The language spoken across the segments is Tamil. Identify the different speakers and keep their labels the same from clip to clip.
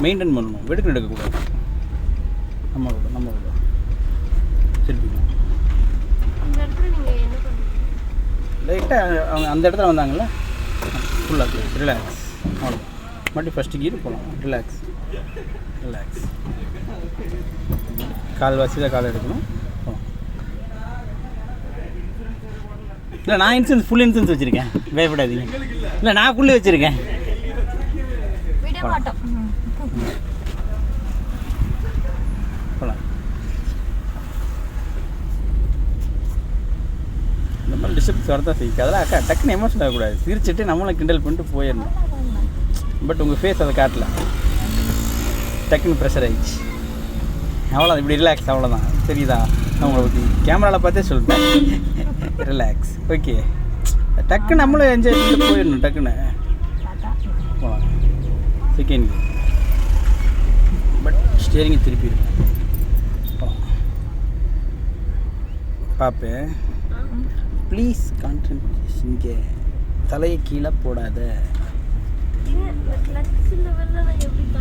Speaker 1: மெயின்டைன் பண்ணணும், வெடுக்கு எடுக்கக்கூடாது. நம்மளோட திருப்பிக்கலாம். லைட்டாக அவங்க அந்த இடத்துல வந்தாங்கள்ல, ஃபுல்லாக ரிலாக்ஸ். அவ்வளோ மறுபடியும் ஃபஸ்ட்டு கீர் போகலாம். ரிலாக்ஸ். கால்வாசி தான் கால் எடுக்கணும். இல்லை நான் இன்சூரன்ஸ் ஃபுல் இன்சூரன்ஸ் வச்சுருக்கேன், பயப்படாதீங்க. இல்லை நான் ஃபுல்லு வச்சுருக்கேன். போகலாம். இந்த மாதிரி டிஸ்டர்பன்ஸ் வரதான் செய்யும். அதெல்லாம் அக்கா டக்குன்னு எமோஷன் ஆகக்கூடாது. சிரிச்சுட்டு நம்மளை கிண்டல் பண்ணிட்டு போயிடணும். பட் உங்கள் ஃபேஸ் அதை காட்டல, டக்குன்னு ப்ரெஷர் ஆகிடுச்சு. அவ்வளோதான், இப்படி ரிலாக்ஸ். அவ்வளோதான், தெரியுதா? நான் உங்களை பற்றி கேமராவில் பார்த்தே சொல்லிட்டேன். ரிலாக்ஸ். ஓகே, டக்குன்னு நம்மளும் என்ஜாய் பண்ணிட்டு போயிடணும். டக்குன்னு போகலாம். செகண்ட் பட் ஸ்டேரிங்கை திருப்பிடுவேன். போகலாம். பார்ப்பேன். Please concentration. இங்கே தலையை கீழே போடாத.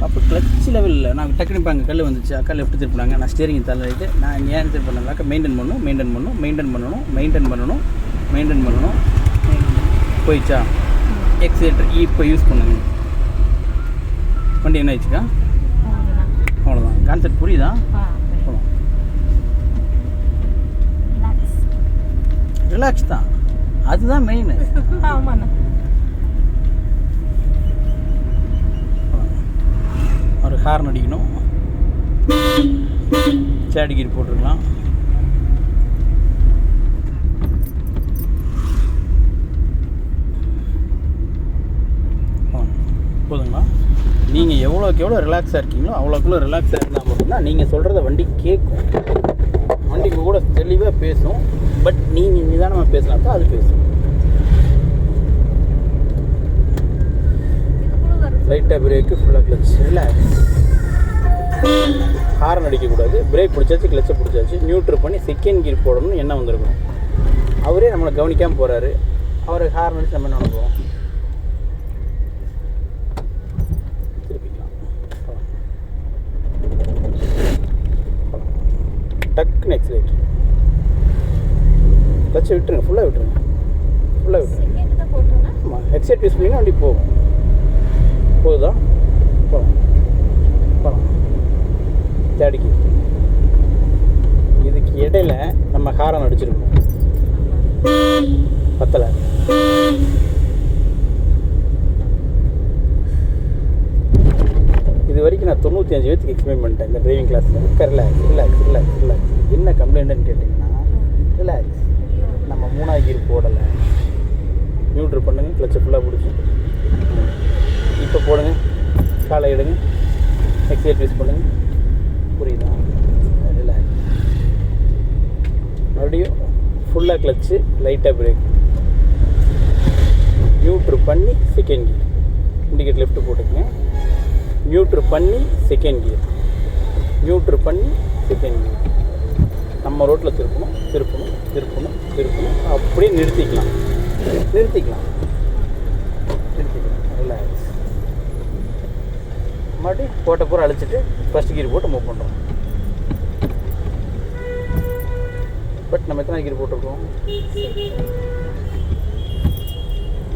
Speaker 1: அப்போ கிளச் லெவலில் நான் டக்குனு இப்போ அங்கே கல் வந்துச்சு, அக்கா லெஃப்ட் திருப்பினாங்க, நான் ஸ்டேரிங் தள்ளிட்டு நான் ஏன் திருப்பினாக்கா மெயின்டைன் பண்ணணும். போயிடுச்சா? எக்ஸேட்டர் இப்போ யூஸ் பண்ணுங்க. வண்டி என்ன ஆயிடுச்சுக்கா? அவ்வளோதான். கான்செப்ட் புரியுதா? ரிலாக்ஸ் தான், அதுதான் மெயின். ஒரு ஹார்ன் அடிக்கணும். சேடி கீர் போட்டிருக்கலாம். போதுங்களா? நீங்கள் எவ்வளோக்கு எவ்வளோ ரிலாக்ஸாக இருக்கீங்களோ அவ்வளோக்குள்ள ரிலாக்ஸாக இருந்தால் மட்டும்தான் நீங்கள் சொல்கிறத வண்டி கேட்கும். வண்டிக்கு கூட தெளிவாக பேசும். பட் நீங்கள் நிதானமாக பேசினா தான் அது பேசும். லைட்டாக பிரேக்கு, ஃபுல்லாக கிளச். ரிலாக்ஸ். ஹார்ன் அடிக்கக்கூடாது. பிரேக் பிடிச்சாச்சு, கிளச்சை பிடிச்சாச்சு, நியூட்ரு பண்ணி செகண்ட் கீர் போடணும்னு என்ன வந்திருக்கணும். அவரே நம்மளை கவனிக்காமல் போகிறாரு. அவரை ஹார்ன் அடிச்சு நம்ம என்ன நினைப்போம்? திருப்பிக்கலாம். டக்குன்னு எக்ஸலேட்டர். கிளச்சை விட்டுருங்க, ஃபுல்லாக விட்டுருங்க. ஆமாம், ஹெட்செட் யூஸ் பண்ணிங்கன்னா வண்டி போகும். போகுதா? போகலாம். தேடிக்கு இதுக்கு இடையில நம்ம ஹாரன் அடிச்சிருக்கோம். பத்தலை. இது வரைக்கும் நான் 95 பேருக்கு எக்ஸ்பிளைன் பண்ணிட்டேன் இந்த டிரைவிங் கிளாஸில். ரிலாக்ஸ். என்ன கம்ப்ளைண்ட்டுன்னு கேட்டிங்கன்னா, ரிலாக்ஸ். நம்ம 3ஆவது கீர் போடலை. நியூட்ரு பண்ணுங்க, கிளச்சை ஃபுல்லாக பிடிச்சி இப்போ போடுங்க, காலை எடுங்க, எக்ஸைட் யூஸ் பண்ணுங்க. புரியுதா? ரிலாக்ஸ். மறுபடியும் ஃபுல்லாக கிளச்சு, லைட்டாக பிரேக், நியூட்ரு பண்ணி செகண்ட் கியர். இண்டிகேட் லெஃப்ட் போட்டுக்கங்க. நியூட்ரு பண்ணி செகண்ட் கியர். நம்ம ரோட்டில் திருப்பணும். அப்படியே நிறுத்திக்கலாம். ரிலாக்ஸ். மறுபடியும் போட்ட பூரா அழிச்சிட்டு ஃபஸ்ட் கீர் போட்டு மூவ் பண்ணுறோம். பட் நம்ம எத்தனை கீர் போட்டிருக்கோம்?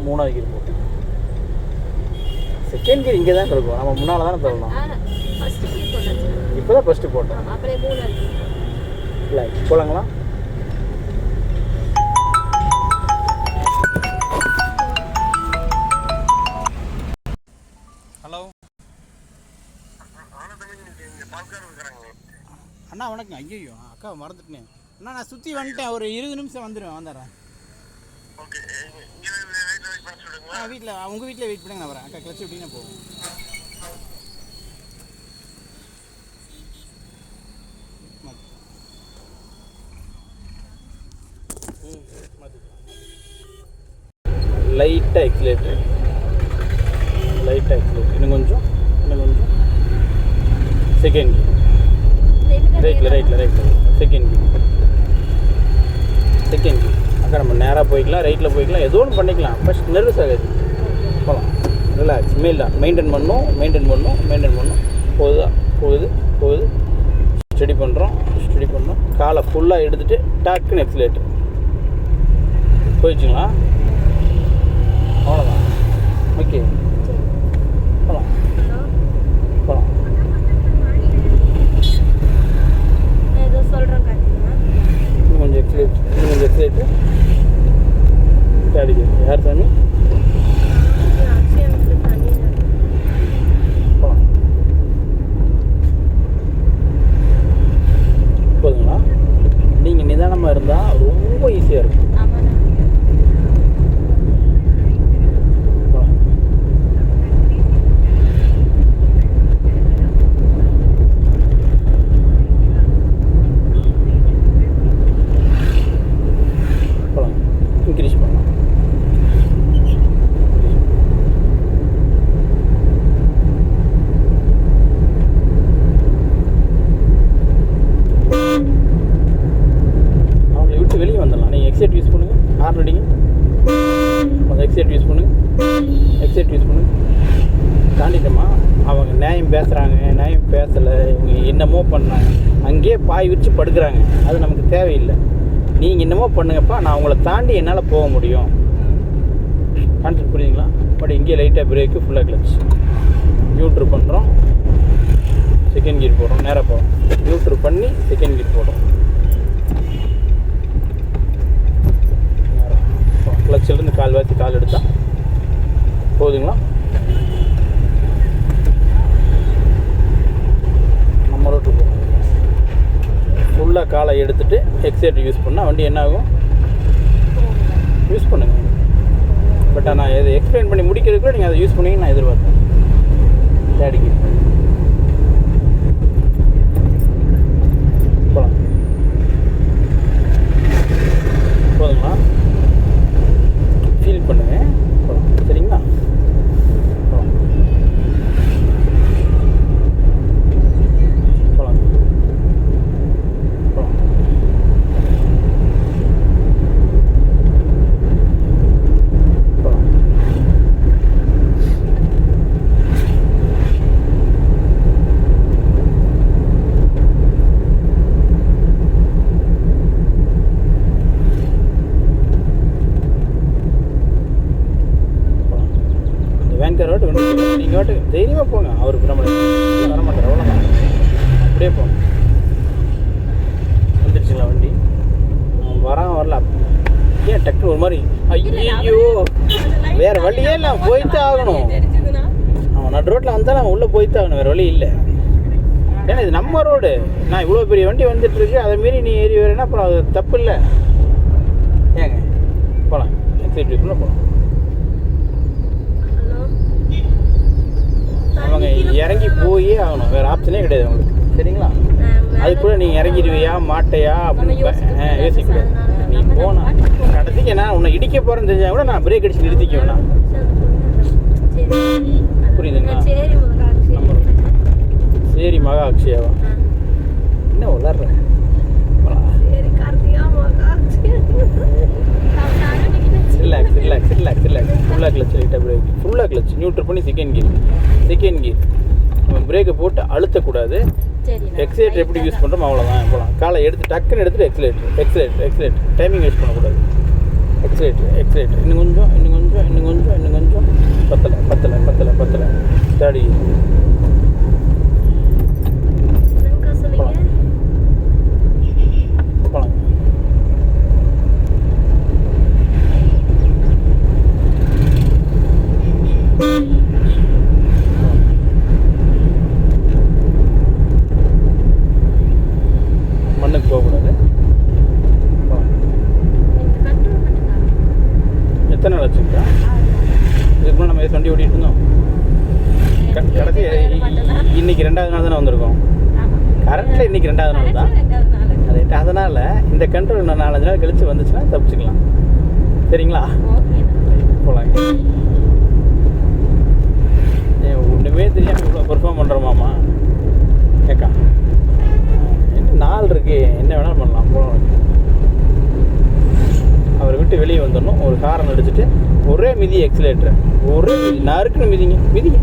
Speaker 1: 3ஆவது கீர் போட்டோம். செகண்ட் கீர் இங்கே தான் இருக்கும். நம்ம முன்னால் தானே தரலாம். இப்போ தான் ஃபஸ்ட்டு போட்டோம். ரிலாக்ஸ். போகலாங்களா? அண்ணா வணக்கம். ஐயோ அக்கா மறந்துட்டேன் அண்ணா. நான் சுற்றி வந்துட்டேன், ஒரு 20 நிமிஷம் வந்துடுறேன். வீட்டில் உங்கள் வீட்டில் வெயிட் பண்ணுங்க, நான் வரேன். அக்கா கிளச்சு விட்டீங்கன்னா போகும். லைட்டாக எக்ஸிலேட்டர். இன்னும் கொஞ்சம். செகண்ட் ரைட்டில் செகண்ட் கீர். அக்கா நம்ம நேராக போய்க்கலாம், ரைட்டில் போய்க்கலாம், ஏதோ ஒன்று பண்ணிக்கலாம். ஃபஸ்ட் நர்வஸ் ஆகாது. போகலாம். ரிலாக்ஸ். மெயின்டைன் பண்ணணும். போகுது. ஸ்டடி பண்ணுறோம். காலை ஃபுல்லாக எடுத்துகிட்டு டக்குன்னு எக்ஸிலேட்டர் போயிடுச்சுங்களா? அவ்வளோதான். ஓகே, போகலாம். இன்னும் கொஞ்சம் எக்ஸிலேட்டர் அடிக்குது. யார் சாமி? போதுங்களா? நீங்கள் நிதானமாக இருந்தால் ரொம்ப ஈஸியாக இருக்கும். இன்க்ரீஸ் பண்ணலாம். அவங்களை விட்டு வெளியே வந்துடலாம். நீங்கள் எக்ஸைட் யூஸ் பண்ணுங்கள். ஹார்ன் அடிங்க. அந்த எக்ஸைட் யூஸ் பண்ணுங்கள். தாண்டிட்டோமா? அவங்க நியாயம் பேசுகிறாங்க, நியாயம் பேசலை, இவங்க என்னமோ பண்ணாங்க, அங்கேயே பாய் விரிச்சு படுக்கிறாங்க. அது நமக்கு தேவையில்லை. நீங்கள் என்னமோ பண்ணுங்கப்பா, நான் உங்களை தாண்டி என்னால் போக முடியும். கான்செப்ட் புரியுதுங்களா? பட் இங்கே லைட்டாக பிரேக்கு, ஃபுல்லாக கிளச். நியூட்ரு பண்ணுறோம், செகண்ட் கியர் போடுறோம், நேராக போகிறோம். நியூட்ரு பண்ணி செகண்ட் கியர் போடுறோம். கிளச்சிலேருந்து கால் வாத்தி கால் எடுத்தால் போதுங்களா? நம்ம ரோட்டு போகும். ஃபுல்லாக காலை எடுத்துகிட்டு எக்ஸைட்டர் யூஸ் பண்ணால் வண்டி என்ன ஆகும்? யூஸ் பண்ணுங்கள். பட் நான் இதை எக்ஸ்பிளைன் பண்ணி முடிக்கிறதுக்குள்ள நீங்கள் அதை யூஸ் பண்ணிங்கன்னு நான் எதிர்பார்த்தேன். டேடிக்கு போகலாம். போதுங்களா? ஃபீல் பண்ணுங்க. போகலாம். சரிங்களா? போகலாம். போகலாம். போகலாம். போகலாம். வேன்காரோட்டு நீங்கள் வாட்டு தைரியமாக போங்க. அவருக்கு நம்ம வரமாட்டார். அவ்வளோதான். அப்படியே போங்க. வந்துடுச்சுங்களா வண்டி? வரல. ஏன் டக்கு ஒரு மாதிரி ஐயோ வேறு வழியே இல்லை, போய்த்தான் ஆகணும். அவன் நடு ரோட்டில் வந்தால் அவன் உள்ளே போய்த்தான் ஆகணும். வேறு வழி இல்லை. ஏன்னா இது நம்ம ரோடு. நான் இவ்வளோ பெரிய வண்டி வந்துட்டுருக்கு, அதை மீறி நீ ஏறி வரேன்னா அப்புறம் அது தப்பு இல்லை. ஏங்க போகலாம். எக்ஸைட்ல போகலாம். அவங்க இறங்கி போயே ஆகணும். வேறு ஆப்ஷனே கிடையாது அவங்களுக்கு. சரிங்களா? அது கூட நீ இறங்கிடுவியா மாட்டையா அப்படின்னு யோசிக்கூடாது. நீ போனா கடைசிக்கு நான் உன்னை இடிக்க போகிறேன்னு தெரிஞ்சால் கூட நான் பிரேக் அடிச்சு நிறுத்திக்குவேண்ணா. புரியுதுங்களா? நம்ம சரி மகா அக்ஷயாவா என்ன வளர்ற? ரிலாக்ஸ். ஃபுல்லாக கிளச், லைட்டாக பிரேக், ஃபுல்லாக கிளச். நியூட்ரு பண்ணி செகண்ட் கியர் நம்ம பிரேக்கை போட்டு அழுத்தக்கூடாது. எக்ஸைட்டர் எப்படி யூஸ் பண்ணுறோம் அவ்வளோதான். போகலாம். காலை எடுத்து டக்குன்னு எடுத்துகிட்டு எக்ஸைலேட்டர் டைமிங் வேஸ்ட் பண்ணக்கூடாது. எக்ஸைலேட்டர் இன்னும் கொஞ்சம் பத்தலை தேடி போகலாம். மண்ணுக்கு போகக்கூடாது. எத்தனை நாள் வச்சுருக்கா? இதுக்கு முன்னாடி நம்ம வண்டி ஓட்டிகிட்டு இருந்தோம். கடைசி இன்னைக்கு 2வது நாள் தானே வந்திருக்கோம். கரண்ட்டில் இன்றைக்கி 2வது நாள் தான். ரைட். அதனால் இந்த கண்ட்ரோல் இன்னும் 4-5 நாள் கழித்து வந்துச்சுன்னா தப்பிச்சுக்கலாம். சரிங்களா? போகலாங்க. ஒன்றுமே தெரியாமல் இவ்வளோ பெர்ஃபார்ம் பண்ணுறோமாம்மா? ஏக்கா என்ன நாள் இருக்குது, என்ன வேணாலும் பண்ணலாம். போகலாம். அவரை விட்டு வெளியே வந்துடணும். ஒரு ஹாரன் அடிச்சுட்டு ஒரே மிதி எக்ஸிலேட்டர், ஒரே நறுக்குன்னு மிதிங்க.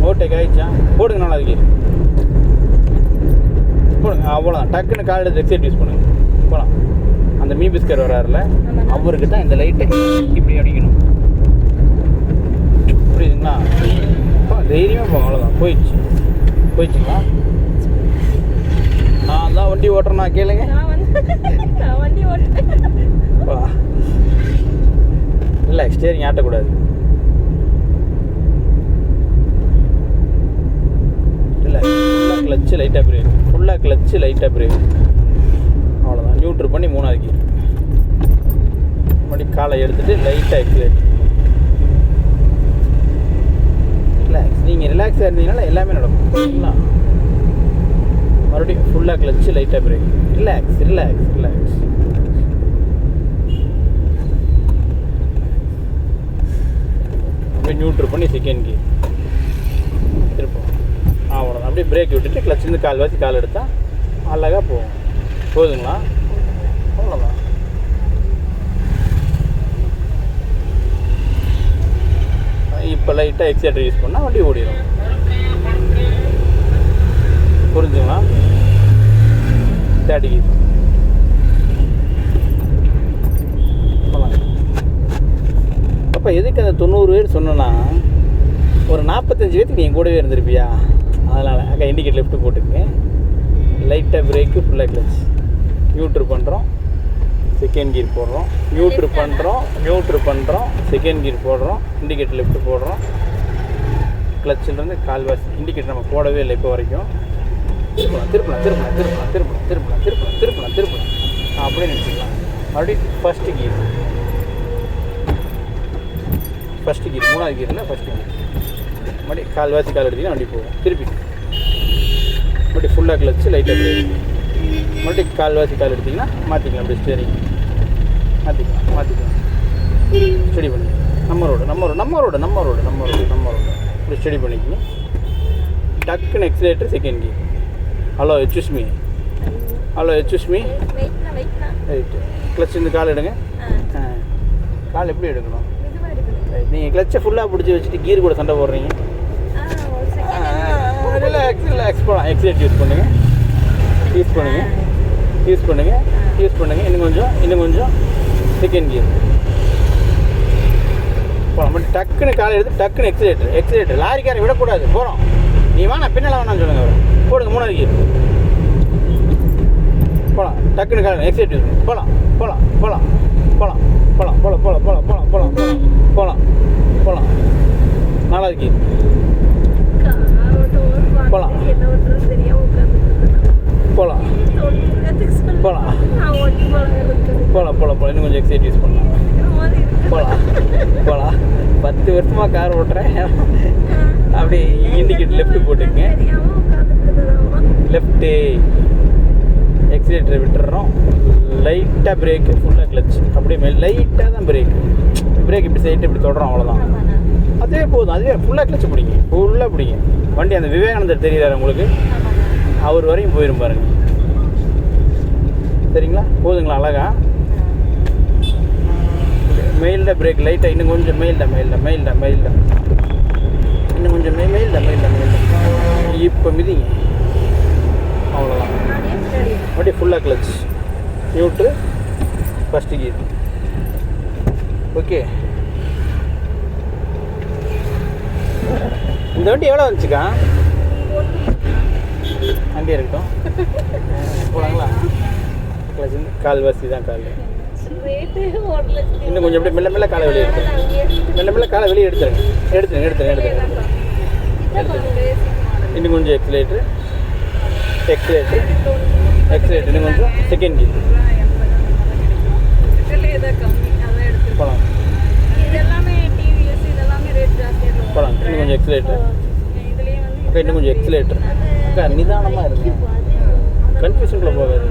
Speaker 1: ஓவர்டேக் ஆகிடுச்சா? போடுங்க 4வது கியர் போடுங்க. அவ்வளோதான். டக்குன்னு கால் எடுத்து எக்ஸைட் யூஸ் பண்ணுங்க. போகலாம். அந்த மீ பிஸ்கர் வராருல, அவருக்கு தான் இந்த லைட்டை இப்படி அடிக்கணும். புரியுதுங்களா? தைரியமாக போங்க. அவ்வளோதான். போயிடுச்சுங்களா? நான் தான் வண்டி ஓட்டுறேன்னா கேளுங்க.
Speaker 2: வண்டி ஓட்டுறேன்.
Speaker 1: இல்லை, ஸ்டேரிங் ஆட்டக்கூடாது. இல்லை, ஃபுல்லாக கிளச்சு லைட்டாக பிரேக். ஃபுல்லாக கிளச்சு லைட்டாக பிரேக். அவ்வளோதான். நியூட்ரு பண்ணி 3வது கியர். மறுபடியும் காலை எடுத்துகிட்டு லைட்டாக எக்ஸிலேட். ரிலாக்ஸ். நீங்கள் ரிலாக்ஸாக இருந்தீங்கனால எல்லாமே நடக்கும். சரிங்களா? மறுபடியும் ஃபுல்லாக கிளச்சு லைட்டாக பிரேக். ரிலாக்ஸ். அப்படியே நியூட்ரு பண்ணி செகண்ட் கியர் திருப்போம். அவ்வளோதான். அப்படியே பிரேக் விட்டுட்டு கிளச்சிருந்து கால் வாசி கால் எடுத்தால் அழகாக போகும். போதுங்களா? அவ்வளோதான். இப்போ லைட்டாக எக்ஸைட்டர் யூஸ் பண்ணால் வண்டி ஓடிடும். புரிஞ்சுங்களா? 30 கியர் அப்போ எதுக்கு அந்த 90 பேர் சொன்னோன்னா, ஒரு 45 பேருக்கு நீ கூடவே இருந்திருப்பியா? அதனால் அக்கா இண்டிகேட் லெஃப்ட்டு போட்டுக்கங்க. லைட்டாக பிரேக்கு, ஃபுல்லாக கிளச். நியூட்ரு பண்ணுறோம், செகண்ட் கியர் போடுறோம். நியூட்ரு பண்ணுறோம், செகண்ட் கியர் போடுறோம். இண்டிகேட்டர் லெஃப்ட்டு போடுறோம். கிளச்சிலேருந்து கால்வாசி. இண்டிகேட்டர் நம்ம போடவே இல்லை இப்போ வரைக்கும். திருப்பலாம் அப்படியே நினச்சிக்கலாம். மறுபடியும் ஃபஸ்ட்டு கியர் 3வது கியரில் ஃபஸ்ட்டு கியர். மறுபடியும் கால்வாசி கால் எடுத்திங்கன்னா வண்டி போகும். திருப்பி மறுபடியும் ஃபுல்லாக கிளச்சு லைட்டாக பிரேக். மறுபடியும் கால்வாசி கால் எடுத்திங்கன்னா மாற்றிக்கலாம். அப்படியே ஸ்டேரிங் மாற்றிக்கலாம். ஸ்டடி பண்ணிக்கலாம். நம்ம ரோடு இப்படி ஸ்டடி பண்ணிக்கணும். டக்குன்னு accelerator second gear. Hello excuse me. Right. Clutch இந்த கால் எடுங்க. கால் எப்படி எடுக்கணும்? நீங்கள் கிளச்சை ஃபுல்லாக பிடிச்சி வச்சுட்டு கீர் கூட சண்டை போடுறீங்க. ரிலாக்ஸ் போகலாம். எக்ஸைட் யூஸ் பண்ணுங்கள். இன்னும் கொஞ்சம் செகண்ட் கியர் போகலாம். மட்டும் டக்குன்னு காலை எடுத்து டக்குன்னு எக்ஸிலேட்டர். லாரிக்காரை விடக்கூடாது. போகிறோம். நீ வேணா பின்னால் வேணான்னு சொல்லுங்க. போடுங்க. 3வது கியர் போகலாம். டக்குன்னு காலை எக்ஸைட் யூஸ் பண்ணி போகலாம். 4வது கியர் போகலாம். இன்னும் கொஞ்சம் எக்ஸைட் யூஸ் பண்ணலாம். போகலாம். 10 வருஷமாக கார் ஓட்டுறேன். அப்படியே இண்டிகேட்டர் லெஃப்ட்டு போட்டுக்கங்க. லெஃப்ட்டு எக்ஸிலேட்டரை விட்டுறோம். லைட்டாக பிரேக்கு, ஃபுல்லாக கிளச். அப்படியே லைட்டாக தான் பிரேக் இப்படி சைட்டு இப்படி தொடறோம். அவ்வளோதான். அதுவே போதும். அதுவே ஃபுல்லாக கிளச் பிடிங்க. வண்டி அந்த விவேகானந்தர் தெரியுறாரு உங்களுக்கு, அவர் வரையும் போயிடும் பாருங்க. சரிங்களா? போதுங்களா? அழகா மெயில்டாக பிரேக் லைட்டாக. இன்னும் கொஞ்சம் மெயில்டாக. இன்னும் கொஞ்சம் மெயில்டாக. இப்போ மிதிங்க. அவ்வளோதான். வண்டி ஃபுல்லாக clutch. Neutral, first gear. Okay. இந்த வண்டி எவ்வளோ வந்துச்சுக்கா? வண்டி இருக்கட்டும். போகலாங்களா? கிளச் கால்வாசி தான். இன்னும் கொஞ்சம் அப்படியே மெல்ல காலை வெளியே எடுத்துருங்க. இன்னும் கொஞ்சம் எக்ஸிலேட்டர். இன்னும் கொஞ்சம் செகண்ட் கியர் போகலாம். இன்னும் கொஞ்சம் எக்ஸிலேட்டர். இன்னும் கொஞ்சம் எக்ஸிலேட்டர். நிதானமாக இருக்கு. கன்ஃபியூஷனுக்குள்ள போகாது.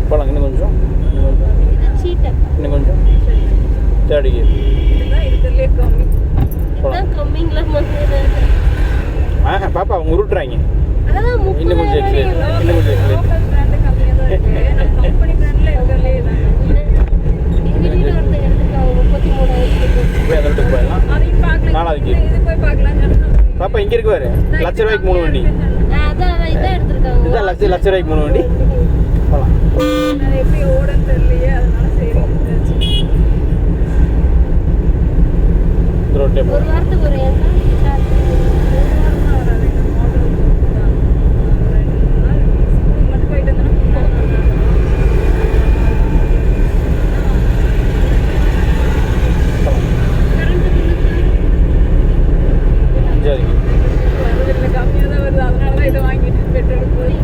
Speaker 1: போகலாம். இன்னும் கொஞ்சம் 3rd கியர் போகலாம். பாப்பா அவங்க உருட்டுறாங்க. இன்னும் கொஞ்சம் எக்ஸிலேட்டர். போய் அதை விட்டு போயிடலாம். 4வது கீர்.
Speaker 2: இது போய் பார்க்கலாம்னு
Speaker 1: பாப்பா இங்கே இருக்கு பாரு, ₹1,00,000 3 வண்டி.
Speaker 2: அதான் இதான் எடுத்துருக்காங்க.
Speaker 1: இதுதான் ₹1,00,000 3 வண்டி. போகலாம்.
Speaker 2: அது எப்படி ஓடன்னு தெரியலையே, அதனால சரி
Speaker 1: ரோட்டே
Speaker 2: ஒரு வாரத்துக்கு ஒரு ஒரு வாரம் வராது. மட்டும் போயிட்டு கம்மியாக தான் வருது, அதனால தான் இதை வாங்கிட்டு பெட்ரோல் போய்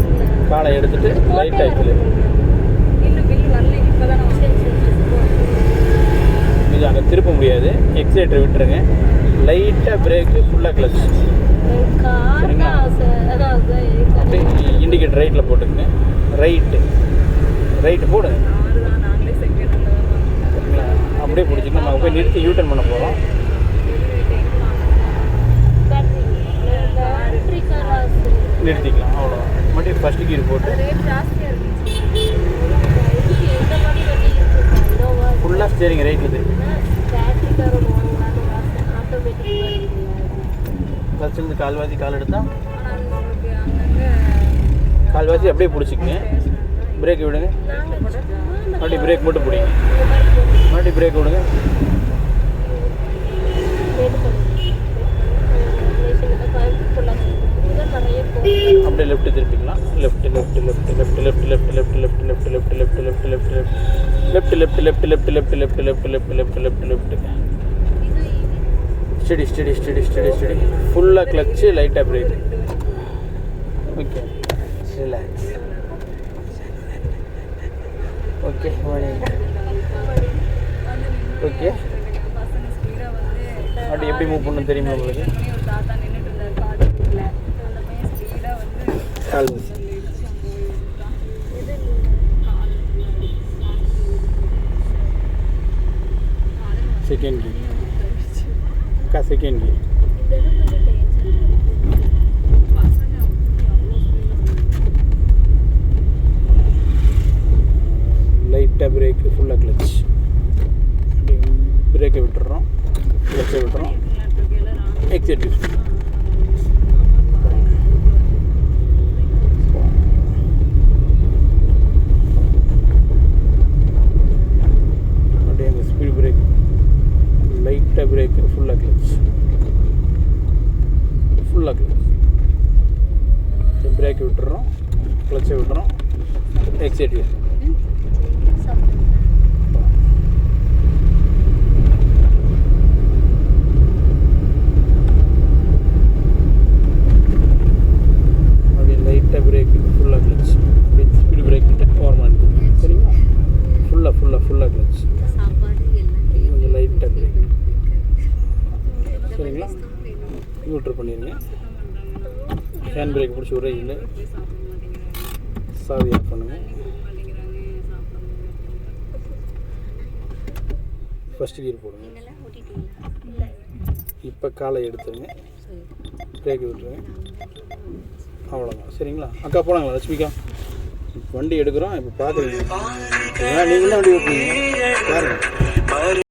Speaker 1: காலை எடுத்துட்டு லைட் ஆகிடுது.
Speaker 2: இன்னும் பில்லு வரல, இப்போ தான்
Speaker 1: இது அங்கே திருப்ப முடியாது. எக்ஸைட்டர் விட்டுருங்க. லைட்டாக பிரேக்கு, ஃபுல்லாக கிளச். அப்படியே இண்டிகேட்டர் ரைட்டில் போட்டுக்கங்க. ரைட்டு போடுங்க.
Speaker 2: நாங்களே செகண்ட்
Speaker 1: சரிங்களா? அப்படியே பிடிச்சிட்டு நம்ம போய் நிறுத்தி யூட்டர்ன் பண்ண போகிறோம். நிறுத்திக்கலாம், அவ்வளோதான். மறுபடியும் ஃபஸ்ட்டு கீர் போட்டு
Speaker 2: ரேட் ஜாஸ்தியாக இருந்துச்சு.
Speaker 1: ஃபுல்லாக ஸ்டேரிங் ரைட்டில் திருப்பி ஃபஸ்ட்டு கால்வாசி கால் எடுத்தால்
Speaker 2: ஆனால் உங்களுக்கு அங்கங்கே
Speaker 1: கால்வாசி அப்படியே பிடிச்சிக்கங்க. பிரேக் விடுங்க. மறுபடியும் பிரேக் மட்டும் பிடிங்க. மறுபடியும் பிரேக் விடுங்க. அப்படியே லெஃப்ட் திருப்பிக்கலாம். Left steady. ஃபுல்லாக கிளச்சு, லைட்டாக brake. Okay, relax. Okay okay.
Speaker 2: பசங்க ஸ்பீடாக வந்து
Speaker 1: அப்படி எப்படி மூவ் பண்ணணும் தெரியுமா உங்களுக்கு?
Speaker 2: ஒரு தாத்தா நின்றுட்டு இருந்தார் பாதிப்புல. அந்த பையன் ஸ்பீடாக வந்து
Speaker 1: கால்வாசி செகண்ட் கீர். அக்கா செகண்ட் கீர். லைட்டாக பிரேக்கு, ஃபுல்லாக கிளச். பிரேக்கை விட்டுறோம், கிளச்சை விட்டுறோம். எக்ஸைட்டிவ் அப்படியே எங்கள் ஸ்பீட் பிரேக், லைட்டாக பிரேக்கு, ஃபுல்லாக கிளச். பிரேக்கை விட்டுறோம், கிளச்சை விட்டுறோம். எக்ஸைட்டிவ் பிரேக், ஃபுல்லாக கிளச். அப்படியே ஸ்பீடு பிரேக் விட்டு ஓரமாக இருக்குது. சரிங்களா? ஃபுல்லாக கிளச். கொஞ்சம் லைட்டாக பிரேக். சரிங்களா? நியூட்ரல் பண்ணிடுங்க. ஹேண்ட் பிரேக் பிடிச்சி விட்ற இல்லை. சாவி ஆஃப் பண்ணுங்கள். ஃபஸ்ட்டு கீர் போடுங்க. இப்போ காலை எடுத்துருங்க. பிரேக் விட்டுருங்க. அவ்வளோதான். சரிங்களா? அக்கா போனாங்களா லட்சுமிக்கா? வண்டி எடுக்கிறோம். இப்போ பார்க்குறீங்க, நீங்களும் வண்டி ஓட்டுறீங்க பாருங்கள்.